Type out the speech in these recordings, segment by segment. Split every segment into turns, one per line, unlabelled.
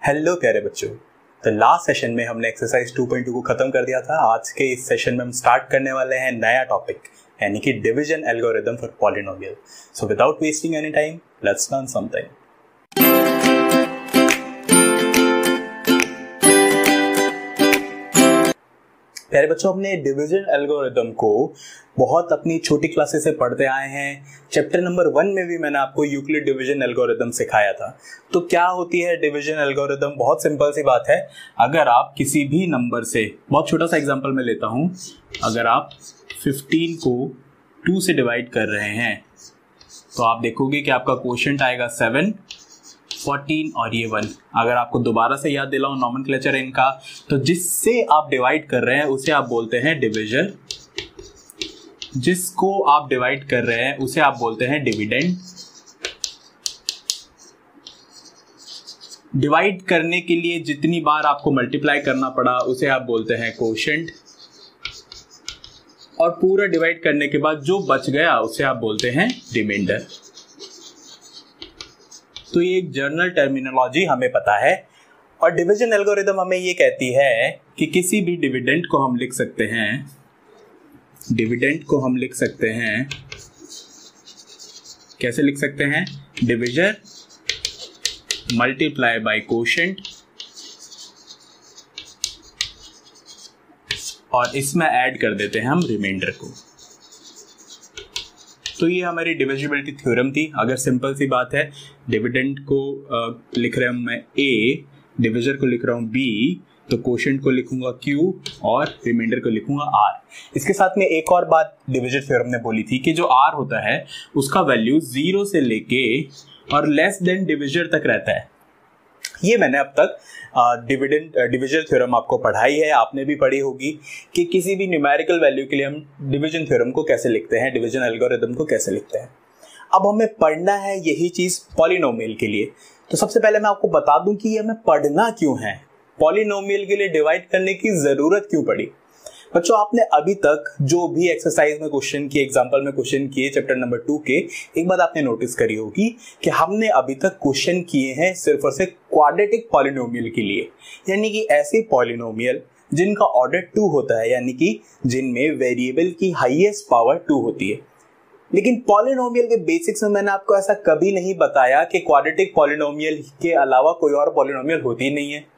Hello प्यारे बच्चों। तो लास्ट सेशन में हमने एक्सरसाइज 2.2 को खत्म कर दिया था। आज के इस सेशन में हम स्टार्ट करने वाले हैं नया टॉपिक, यानी कि division algorithm for polynomial. So without wasting any time, let's learn something. प्यारे बच्चों, हमने डिवीजन एल्गोरिथम को बहुत अपनी छोटी क्लासेस से पढ़ते आए हैं। चैप्टर नंबर 1 में भी मैंने आपको यूक्लिड डिवीजन एल्गोरिथम सिखाया था। तो क्या होती है डिवीजन एल्गोरिथम? बहुत सिंपल सी बात है। अगर आप किसी भी नंबर से, बहुत छोटा सा एग्जांपल मैं लेता हूं, अगर आप 15 को 2 से डिवाइड कर रहे हैं तो आप देखोगे कि आपका क्वोशिएंट आएगा 7, 14 और ये 1। अगर आपको दोबारा से याद दिलाऊं नॉमेनक्लेचर इनका, तो जिससे आप डिवाइड कर रहे हैं उसे आप बोलते हैं डिविजर, जिसको आप डिवाइड कर रहे हैं उसे आप बोलते हैं डिविडेंड। डिवाइड करने के लिए जितनी बार आपको मल्टीप्लाई करना पड़ा उसे आप बोलते हैं क्वोशिएंट, और पूरा डिवाइड करने के बाद जो बच गया उसे आप बोलते हैं रिमाइंडर। तो ये एक जनरल टर्मिनोलॉजी हमें पता है। और डिवीजन एल्गोरिथम हमें ये कहती है कि किसी भी डिविडेंड को हम लिख सकते हैं, डिविडेंड को हम लिख सकते हैं, कैसे लिख सकते हैं? डिविजर मल्टीप्लाई बाय क्वोशिएंट, और इसमें ऐड कर देते हैं हम रिमाइंडर को। तो ये हमारी डिविजिबिलिटी थ्योरम थी। अगर सिंपल सी बात है, डिविडेंड को लिख रहा हूं मैं A, डिविजर को लिख रहा हूं B, तो क्वोशिएंट को लिखूंगा Q और रिमाइंडर को लिखूंगा R। इसके साथ में एक और बात डिविजर थ्योरम ने बोली थी कि जो R होता है उसका वैल्यू 0 से लेके और लेस देन डिविजर तक रहता है। ये मैंने अब तक डिविजन थ्योरम आपको पढ़ाई है, आपने भी पढ़ी होगी कि किसी भी न्यूमेरिकल वैल्यू के लिए हम डिवीजन थ्योरम को कैसे लिखते हैं, डिवीजन एल्गोरिथम को कैसे लिखते हैं। अब हमें पढ़ना है यही चीज पॉलिनोमियल के लिए। तो सबसे पहले मैं आपको बता दूं कि ये हमें पढ़ना क्यों है, पॉलिनोमियल के लिए डिवाइड करने की जरूरत क्यों पड़ी। बच्चों, आपने अभी तक जो भी एक्सरसाइज में क्वेश्चन किए, एग्जांपल में क्वेश्चन किए चैप्टर नंबर 2 के, एक बात आपने नोटिस करी होगी कि हमने अभी तक क्वेश्चन किए हैं सिर्फ और सिर्फ क्वाड्रेटिक पॉलिनोमियल के लिए, यानी कि ऐसे पॉलिनोमियल जिनका ऑर्डर 2 होता है, यानी कि जिनमें वेरिएबल की हाईएस्ट पावर 2 होती है। लेकिन पॉलिनोमियल के बेसिक्स में मैंने आपको ऐसा कभी नहीं बताया कि क्वाड्रेटिक पॉलिनोमियल के अलावा कोई और पॉलिनोमियल होती नहीं है।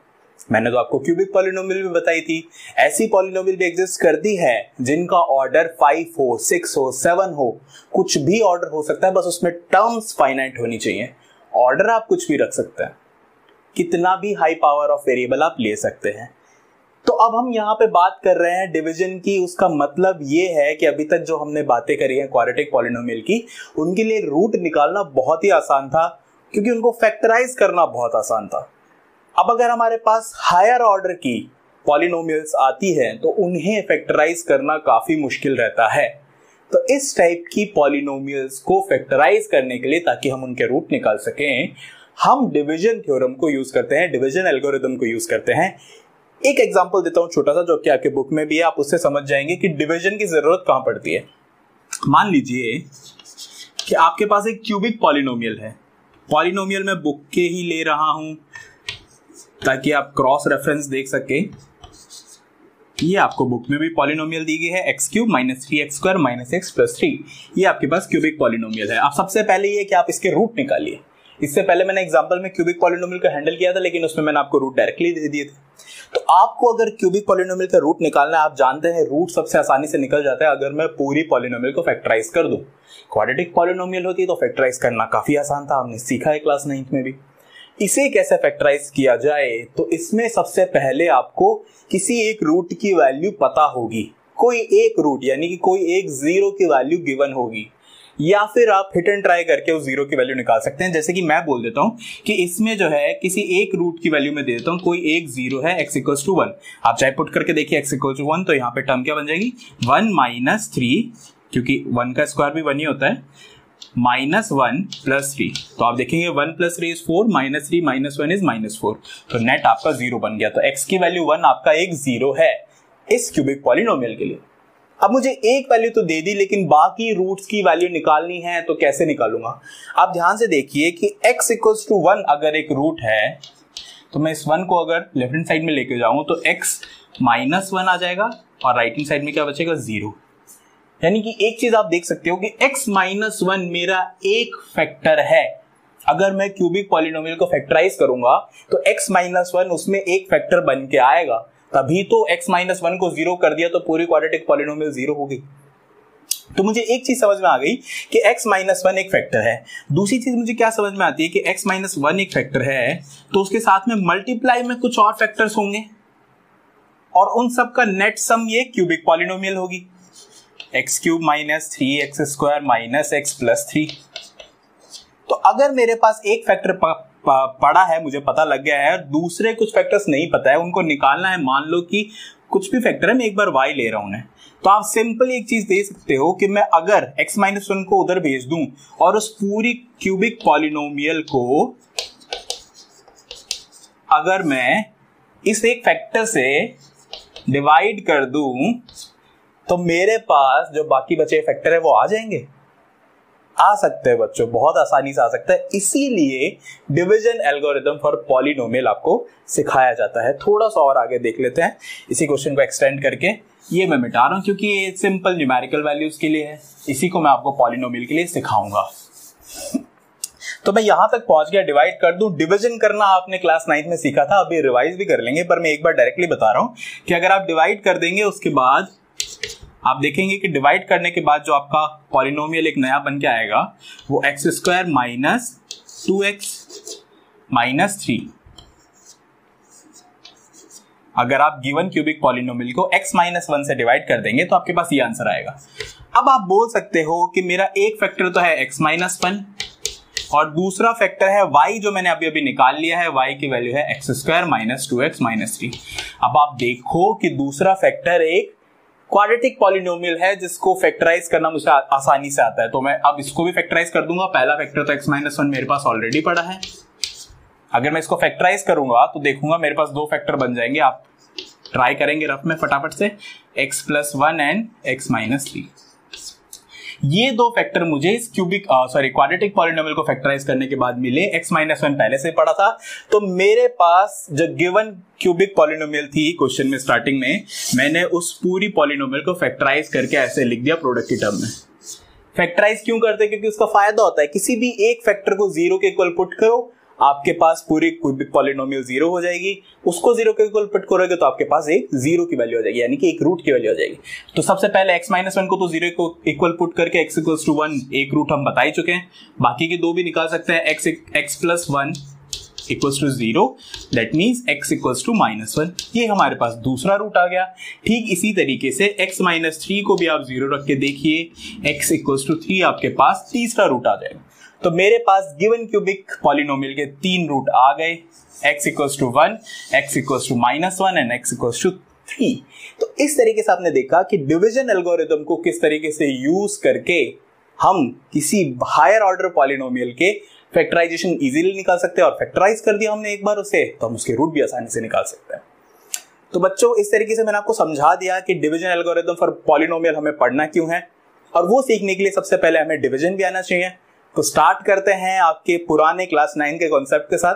मैंने तो आपको क्यूबिक पॉलिनोमियल भी बताई थी। ऐसी पॉलिनोमियल भी एग्जिस्ट करती है जिनका ऑर्डर 5 हो, 6 हो, 7 हो, कुछ भी ऑर्डर हो सकता है, बस उसमें टर्म्स फाइनाइट होनी चाहिए। ऑर्डर आप कुछ भी रख सकते हैं, कितना भी हाई पावर ऑफ वेरिएबल आप ले सकते हैं। तो अब हम यहाँ पे बात कर रहे हैं डिवीजन की। उसका मतलब ये है कि अभी तक जो हमने बातें करी हैं क्वाड्रेटिक पॉलिनोमियल की, उनके लिए रूट निकालना बहुत ही आसान था, क्योंकि उनको फैक्टराइज करना बहुत आसान था। अब अगर हमारे पास हायर ऑर्डर की पॉलिनोमियल्स आती हैं तो उन्हें फैक्टराइज करना काफी मुश्किल रहता है। तो इस टाइप की पॉलिनोमियल्स को फैक्टराइज करने के लिए, ताकि हम उनके रूट निकाल सकें, हम डिवीजन थ्योरम को यूज करते हैं, डिवीजन एल्गोरिथम को यूज करते हैं। एक एग्जांपल देता हूं छोटा सा, जो कि आपके बुक में भी है, आप उससे समझ जाएंगे कि डिवीजन की जरूरत कहां पड़ती है। मान लीजिए कि आपके पास एक क्यूबिक पॉलिनोमियल है। पॉलिनोमियल मैं बुक के ही ले रहा हूं ताकि आप क्रॉस रेफरेंस देख सके। ये आपको बुक में भी पॉलिनोमियल दी गई है, x³ - 3x² - x + 3। ये आपके पास क्यूबिक पॉलिनोमियल है। अब सबसे पहले ये कि आप इसके रूट निकालिए। इससे पहले मैंने एग्जांपल में क्यूबिक पॉलिनोमियल को हैंडल किया था, लेकिन उसमें मैंने आपको रूट डायरेक्टली दे दिए थे। तो आपको अगर क्यूबिक पॉलिनोमियल का रूट निकालना है, आप जानते हैं रूट सबसे आसानी से निकल जाता है अगर मैं पूरी पॉलिनोमियल को फैक्टराइज कर दूं। क्वाड्रेटिक पॉलिनोमियल होती है तो फैक्टराइज करना काफी आसान था, हमने सीखा है क्लास 9th में भी। इसे कैसे फैक्टराइज किया जाए, तो इसमें सबसे पहले आपको किसी एक रूट की वैल्यू पता होगी। कोई एक रूट, यानी कि कोई एक 0 की वैल्यू गिवन होगी, या फिर आप हिट एंड ट्राई करके उस 0 की वैल्यू निकाल सकते हैं। जैसे कि मैं बोल देता हूं कि इसमें जो है किसी एक रूट की वैल्यू में दे देता हूं, कोई एक 0 है, x = 1। आप चाहे पुट करके देखिए x = 1, तो यहाँ पे टर्म क्या बन जाएगी? 1 - 3, क्योंकि 1 का स्क्वायर भी 1 ही होता है, -1 + 3। तो आप देखेंगे 1 + 3 = 4, -3 - 1 is -4। तो नेट आपका 0 बन गया। तो x की वैल्यू 1 आपका एक 0 है इस क्यूबिक पॉलिनोमियल के लिए। अब मुझे एक वैल्यू तो दे दी, लेकिन बाकी रूट्स की वैल्यू निकालनी है, तो कैसे निकालूंगा? आप ध्यान से देखिए कि x = 1 अगर एक रूट है तो मैं इस 1 को अगर लेफ्ट हैंड साइड में लेके जाऊं तो x -1 आ जाएगा और राइट हैंड साइड में क्या बचेगा 0। यानी कि एक चीज आप देख सकते हो कि x -1 मेरा एक फैक्टर है। अगर मैं क्यूबिक पॉलिनोमियल को फैक्टराइज करूंगा तो x -1 उसमें एक फैक्टर बन के आएगा, तभी तो x -1 को 0 कर दिया तो पूरी क्वाड्रेटिक पॉलिनोमियल 0 हो गई। तो मुझे एक चीज समझ में आ गई कि x -1 एक फैक्टर है। दूसरी चीज मुझे क्या समझ में आती है कि x -1 एक फैक्टर है तो उसके साथ में मल्टीप्लाई में कुछ और फैक्टर्स होंगे और उन सब का नेट सम ये क्यूबिक पॉलिनोमियल होगी, x³ - 3x² - x + 3। तो अगर मेरे पास एक फैक्टर पड़ा है, मुझे पता लग गया है, दूसरे कुछ फैक्टर्स नहीं पता है, उनको निकालना है। मान लो कि कुछ भी फैक्टर है, मैं एक बार y ले रहा हूं, तो आप सिंपल एक चीज दे सकते हो कि मैं अगर x -1 को उधर भेज दूं और उस पूरी क्यूबिक पॉलिनोमियल को अगर मैं इस एक फैक्टर से डिवाइड कर दूं तो मेरे पास जो बाकी बचे फैक्टर है वो आ जाएंगे। आ सकते हैं बच्चों, बहुत आसानी से आ सकता है। इसीलिए डिवीजन एल्गोरिथम फॉर पॉलिनोमियल आपको सिखाया जाता है। थोड़ा सा और आगे देख लेते हैं इसी क्वेश्चन को एक्सटेंड करके। ये मैं मिटा रहा हूं क्योंकि ये सिंपल न्यूमेरिकल वैल्यूज के लिए है, इसी को मैं आपको पॉलिनोमियल के लिए सिखाऊंगा। तो मैं यहां तक पहुंच गया, डिवाइड कर दूं। डिवीजन करना आपने क्लास 9 में सीखा था, अभी रिवाइज भी कर लेंगे, पर मैं एक बार डायरेक्टली बता रहा हूं कि अगर आप डिवाइड कर देंगे उसके बाद आप देखेंगे कि डिवाइड करने के बाद जो आपका पॉलिनोमियल एक नया बन के आएगा वो x² - 2x - 3। अगर आप गिवन क्यूबिक पॉलिनोमियल को x -1 से डिवाइड कर देंगे तो आपके पास ये आंसर आएगा। अब आप बोल सकते हो कि मेरा एक फैक्टर तो है x -1 और दूसरा फैक्टर है y, जो मैंने अभी निकाल लिया है। y की वैल्यू है x² - 2x - 3। अब आप देखो कि दूसरा फैक्टर एक क्वाड्रेटिक पॉलिनोमियल है जिसको फैक्टराइज करना मुझे आसानी से आता है, तो मैं अब इसको भी फैक्टराइज कर दूंगा। पहला फैक्टर तो x -1 मेरे पास ऑलरेडी पड़ा है। अगर मैं इसको फैक्टराइज करूंगा तो देखूंगा मेरे पास दो फैक्टर बन जाएंगे। आप ट्राई करेंगे रफ में फटाफट से, x + 1 एंड x - 3। ये दो फैक्टर मुझे इस क्वाड्रेटिक पॉलिनोमियल को फैक्टराइज करने के बाद मिले। x -1 पहले से पड़ा था, तो मेरे पास जो गिवन क्यूबिक पॉलिनोमियल थी क्वेश्चन में स्टार्टिंग में, मैंने उस पूरी पॉलिनोमियल को फैक्टराइज करके ऐसे लिख दिया प्रोडक्ट की टर्म में। फैक्टराइज क्यों करते हैं? क्योंकि उसका फायदा होता है, किसी भी एक फैक्टर को 0 के इक्वल पुट करो, आपके पास पूरी क्यूबिक पॉलिनोमियल 0 हो जाएगी। उसको 0 के इक्वल पुट करोगे तो आपके पास एक 0 की वैल्यू आ जाएगी, यानी कि एक रूट की वैल्यू आ जाएगी। तो सबसे पहले x -1 को तो 0 को इक्वल पुट करके x = 1 एक रूट हम बता ही चुके हैं, बाकी के दो भी निकाल सकते हैं। x + 1 = 0, दैट मीन्स x = -1, ये हमारे पास दूसरा रूट आ गया। ठीक इसी तरीके से x - 3 को भी आप 0 रख के देखिए, x = 3 आपके पास तीसरा रूट आ जाएगा। तो मेरे पास गिवन क्यूबिक पॉलिनोमियल के 3 रूट आ गए, x = 1, x = -1 एंड x = 3। तो इस तरीके से आपने देखा कि डिवीजन एल्गोरिथम को किस तरीके से यूज करके हम किसी हायर ऑर्डर पॉलिनोमियल के फैक्टराइजेशन इजीली निकाल सकते हैं, और फैक्टराइज कर दिया हमने एक बार उसे तो हम उसके रूट भी आसानी से निकाल सकते हैं। तो बच्चों, इस तरीके से मैंने आपको समझा दिया कि डिवीजन एल्गोरिथम फॉर पॉलिनोमियल हमें पढ़ना क्यों है, और वो सीखने के लिए सबसे पहले हमें डिवीजन भी आना चाहिए। तो स्टार्ट करते हैं आपके पुराने क्लास 9 के कॉन्सेप्ट के साथ।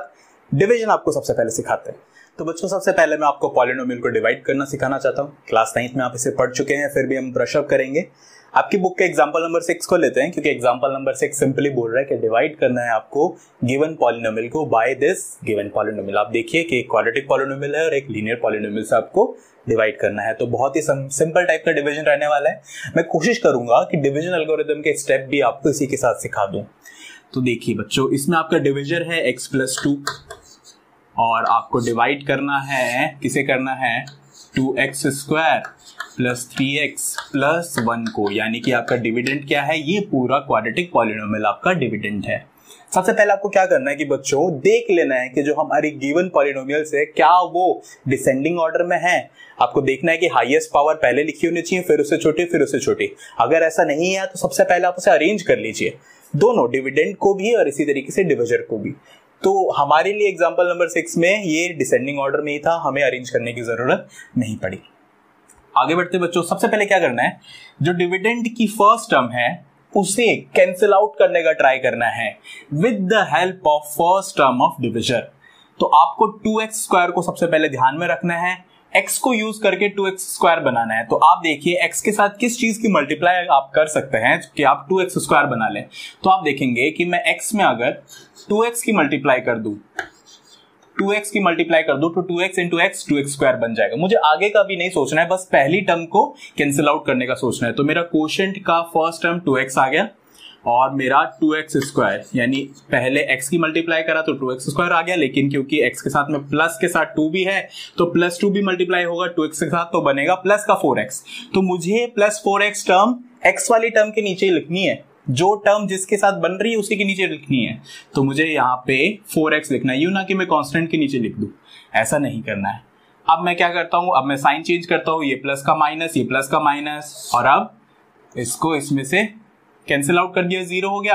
डिवीजन आपको सबसे पहले सिखाते हैं। तो बच्चों, सबसे पहले मैं आपको पॉलिनोमियल को डिवाइड करना सिखाना चाहता हूँ। क्लास 9 में आप इसे पढ़ चुके हैं, फिर भी हम ब्रश अप करेंगे। आपकी बुक के एग्जांपल नंबर 6 को लेते हैं, क्योंकि एग्जांपल नंबर 6 सिंपली बोल रहा है कि डिवाइड करना है आपको गिवन पॉलिनोमियल को बाय दिस गिवन पॉलिनोमियल। आप देखिए कि एक क्वाड्रेटिक पॉलिनोमियल है और एक लीनियर पॉलिनोमियल से आपको डिवाइड करना है। तो बहुत ही सिंपल टाइप का डिवीजन रहने वाला है। मैं कोशिश करूंगा कि डिवीजन एल्गोरिथम के स्टेप भी आपको इसी के साथ सिखा दूं। तो देखिए बच्चों, इसमें आपका डिवीजर है x + 2 और आपको डिवाइड करना है, किसे करना है, 2x² + 3x + 1 को, यानी कि आपका डिविडेंड क्या है, ये पूरा क्वाड्रेटिक पॉलिनोमियल आपका डिविडेंड है। सबसे पहले आपको क्या करना है कि बच्चों देख लेना है कि जो हमारी गिवन पॉलिनोमियल है क्या वो डिसेंडिंग ऑर्डर में है। आपको देखना है कि हाईएस्ट पावर पहले लिखी होनी चाहिए, फिर उससे छोटी, फिर उससे छोटी। अगर ऐसा नहीं है तो सबसे पहले आप उसे अरेंज कर लीजिए, दोनों, डिविडेंड को भी और इसी तरीके से डिविजर को भी। तो हमारे लिए एग्जांपल नंबर 6 में ये डिसेंडिंग ऑर्डर में ही था, हमें अरेंज करने की जरूरत नहीं पड़ी। आगे बढ़ते बच्चों, सबसे पहले क्या करना है, जो डिविडेंड की फर्स्ट टर्म है उसे कैंसिल आउट करने का ट्राई करना है with the help of first term of divisor. तो आपको 2x स्क्वायर को सबसे पहले ध्यान में रखना है, x को यूज करके 2x स्क्वायर बनाना है। तो आप देखिए x के साथ किस चीज की मल्टीप्लाई आप कर सकते हैं कि आप 2x स्क्वायर बना लें। तो आप देखेंगे कि मैं x में अगर 2x की मल्टीप्लाई कर दूं, 2x की मल्टीप्लाई कर दूं तो 2x into x 2x square बन जाएगा। मुझे आगे का भी नहीं सोचना है, बस पहली टर्म को कैंसिल आउट करने का सोचना है। तो मेरा कोशेंट का फर्स्ट टर्म 2x आ गया और मेरा 2x स्क्वायर, यानी पहले x की मल्टीप्लाई करा तो 2x स्क्वायर आ गया, लेकिन क्योंकि x के साथ में प्लस के साथ 2 भी है तो प्लस 2 भी मल्टीप्लाई होगा 2x के साथ, तो बनेगा प्लस का 4x। तो मुझे प्लस 4x टर्म x वाली टर्म के नीचे लिखनी है, जो टर्म जिसके साथ बन रही है उसी के नीचे लिखनी है। तो मुझे यहाँ पे 4x लिखना है, यूं ना कि मैं कांस्टेंट के नीचे लिख दूं, ऐसा नहीं करना है। अब मैं क्या करता हूं, अब मैं साइन चेंज करता हूं, ये प्लस का माइनस, ये प्लस का माइनस, और अब इसको इसमें से कैंसिल आउट कर दिया, 0 हो गया।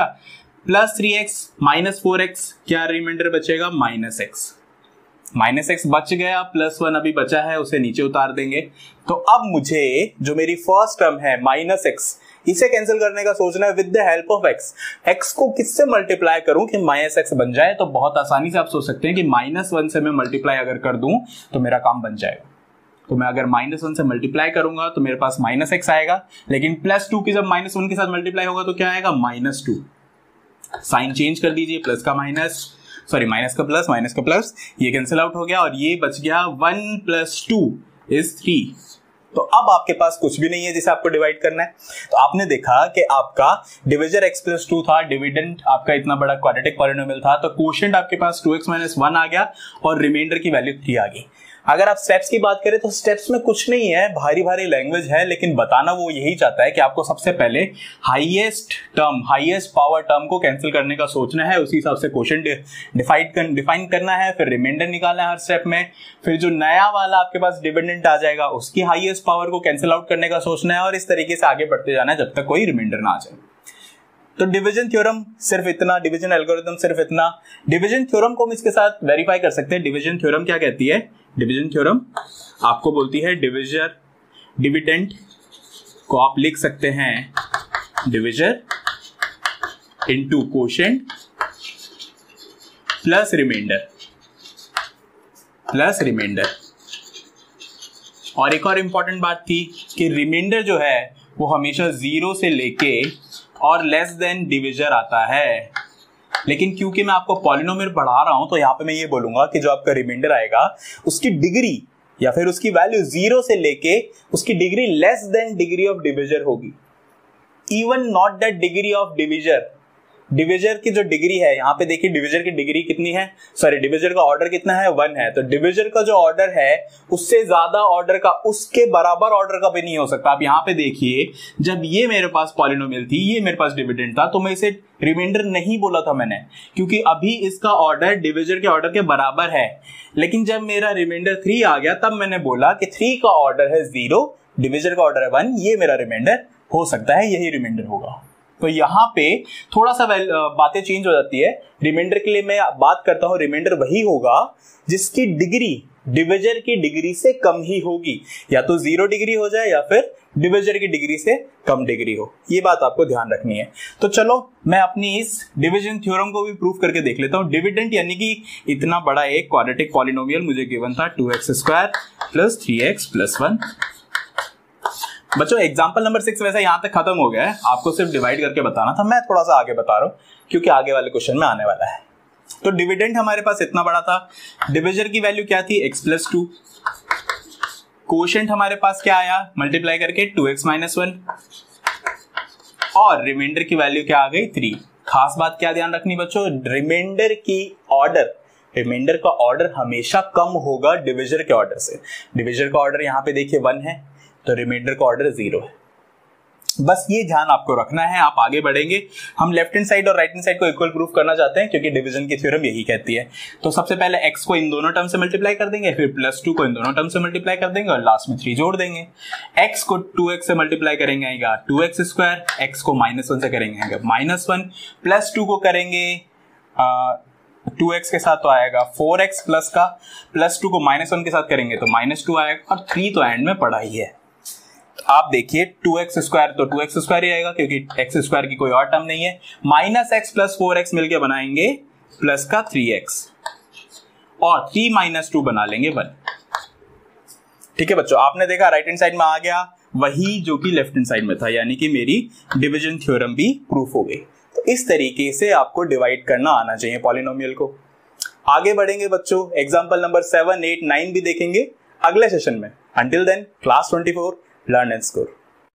प्लस 3x माइनस 4x, क्या रिमाइंडर बचेगा, माइनस x। माइनस एक्स बच गया, प्लस 1 अभी बचा है, उसे नीचे उतार देंगे। तो अब मुझे जो मेरी फर्स्ट टर्म है माइनस एक्स, इसे कैंसिल करने का सोचना है with the help of x. X को किससे मल्टीप्लाई करूं कि माइनस एक्स बन जाए, तो बहुत आसानी से आप सोच सकते हैं कि -1 से मैं मल्टीप्लाई अगर कर दूं तो मेरा काम बन जाएगा। तो मैं अगर -1 से मल्टीप्लाई करूंगा तो मेरे पास माइनस एक्स आएगा, लेकिन +2 की जब -1 के साथ मल्टीप्लाई होगा तो क्या आएगा, -2। साइन चेंज कर दीजिए, प्लस का माइनस, सॉरी माइनस का प्लस, माइनस का प्लस, ये कैंसिल आउट हो गया और ये बच गया 1 + 2 = 3। तो अब आपके पास कुछ भी नहीं है जिसे आपको डिवाइड करना है। तो आपने देखा कि आपका डिविजर x + 2 था, डिविडेंड आपका इतना बड़ा क्वाड्रेटिक पॉलिनोमियल था, तो कोशेंट आपके पास 2x - 1 आ गया और रिमाइंडर की वैल्यू 3 आ गई। अगर आप स्टेप्स की बात करें तो स्टेप्स में कुछ नहीं है, भारी भारी लैंग्वेज है, लेकिन बताना वो यही चाहता है कि आपको सबसे पहले highest term, highest power term को कैंसिल करने का सोचना है, उसी हिसाब से क्वोशिएंट डिफाइन करना है, फिर रिमाइंडर निकालना है हर स्टेप में, फिर जो नया वाला आपके पास डिविडेंड आ जाएगा उसकी हाईएस्ट पावर को कैंसिल आउट करने का सोचना है, और इस तरीके से आगे बढ़ते जाना है जब तक कोई रिमाइंडर ना आ जाए। तो डिवीजन थ्योरम सिर्फ इतना, डिवीजन एल्गोरिथम सिर्फ इतना। डिवीजन थ्योरम को हम इसके साथ वेरीफाई कर सकते हैं। डिवीजन थ्योरम क्या कहती है, डिवीजन थ्योरम आपको बोलती है डिविडेंड को आप लिख सकते हैं divisor into quotient plus remainder. और एक और इंपॉर्टेंट बात थी कि रिमाइंडर जो है वो हमेशा 0 से लेके और लेस देन डिविजर आता है, लेकिन क्योंकि मैं आपको पॉलिनोमियल पढ़ा रहा हूं तो यहां पे मैं ये बोलूंगा कि जो आपका रिमाइंडर आएगा उसकी डिग्री या फिर उसकी वैल्यू 0 से लेके उसकी degree less than degree of divisor होगी, even not that degree of divisor. Divisor की जो डिग्री है, यहाँ पे देखिए डिविजर की डिग्री कितनी है, सॉरी डिविजर का ऑर्डर कितना है, 1 है, तो डिविजर का जो ऑर्डर है उससे ज्यादा ऑर्डर का, उसके बराबर ऑर्डर का भी नहीं हो सकता। आप यहाँ पे देखिए, जब ये मेरे पास पॉलिनोमियल थी, ये मेरे पास डिविडेंड था, तो मैं इसे रिमाइंडर नहीं बोला था मैंने, क्योंकि अभी इसका ऑर्डर डिविजर के ऑर्डर के बराबर है। लेकिन जब मेरा रिमाइंडर 3 आ गया तब मैंने बोला कि 3 का ऑर्डर है 0, डिविजर का ऑर्डर है 1, ये मेरा रिमाइंडर हो सकता है, यही रिमाइंडर होगा। तो यहाँ पे थोड़ा सा बातें चेंज हो जाती है। रिमाइंडर के लिए मैं बात करता हूँ, रिमाइंडर वही होगा जिसकी डिग्री डिविजर की डिग्री से कम ही होगी, या तो 0 डिग्री हो जाए या फिर डिविजर की डिग्री से कम डिग्री हो। ये बात आपको ध्यान रखनी है। तो चलो मैं अपनी इस डिवीजन थ्योरम को भी प्रूफ करके देख लेता हूँ। डिविडेंड यानी कि इतना बड़ा एक क्वाड्रेटिक पॉलिनोमियल मुझे गिवन था 2x² + 3x + 1। बच्चों एग्जांपल नंबर 6 वैसे यहां तक खत्म हो गया है, आपको सिर्फ डिवाइड करके बताना था, मैं थोड़ा सा आगे बता रहा हूं क्योंकि आगे वाले क्वेश्चन में आने वाला है। तो डिविडेंड हमारे पास इतना बड़ा था, डिविजर की वैल्यू क्या थी, x + 2, कोशेंट हमारे पास क्या आया मल्टीप्लाई करके 2x - 1, और रिमाइंडर की वैल्यू क्या आ गई 3। खास बात क्या ध्यान रखनी बच्चों, रिमाइंडर का ऑर्डर हमेशा कम होगा डिविजर के ऑर्डर से। डिविजर का ऑर्डर यहाँ पे देखिए 1 है, तो रिमाइंडर का ऑर्डर 0 है। बस ये ध्यान आपको रखना है। आप आगे बढ़ेंगे, हम लेफ्ट हैंड साइड और राइट हैंड साइड को इक्वल प्रूफ करना चाहते हैं क्योंकि डिवीजन की थ्योरम यही कहती है। तो सबसे पहले x को इन दोनों टर्म से मल्टीप्लाई कर देंगे, फिर +2 को इन दोनों टर्म से मल्टीप्लाई कर देंगे और लास्ट में 3 जोड़ देंगे। x को 2x से मल्टीप्लाई करेंगे आएगा 2x², x को -1 से करेंगे आएगा -1, +2 को करेंगे 2x के साथ तो आएगा 4x प्लस का, +2 को -1 के साथ करेंगे तो -2 आएगा, और 3 तो एंड में पड़ा ही है। आप देखिए 2x² तो 2x² ही आएगा क्योंकि x² की कोई और टर्म नहीं है, -x + 4x मिलके बनाएंगे प्लस का 3x, और 3 - 2 बना लेंगे 1। ठीक है बच्चों, आपने देखा राइट हैंड साइड में आ गया वही जो कि लेफ्ट हैंड साइड में था, यानी कि मेरी डिवीजन थ्योरम भी प्रूफ हो गई। तो इस तरीके से आपको डिवाइड करना आना चाहिए पॉलिनोमियल को। आगे बढ़ेंगे बच्चों, एग्जांपल नंबर 7, 8, 9 भी देखेंगे अगले सेशन में। Until then class 24 learn and score.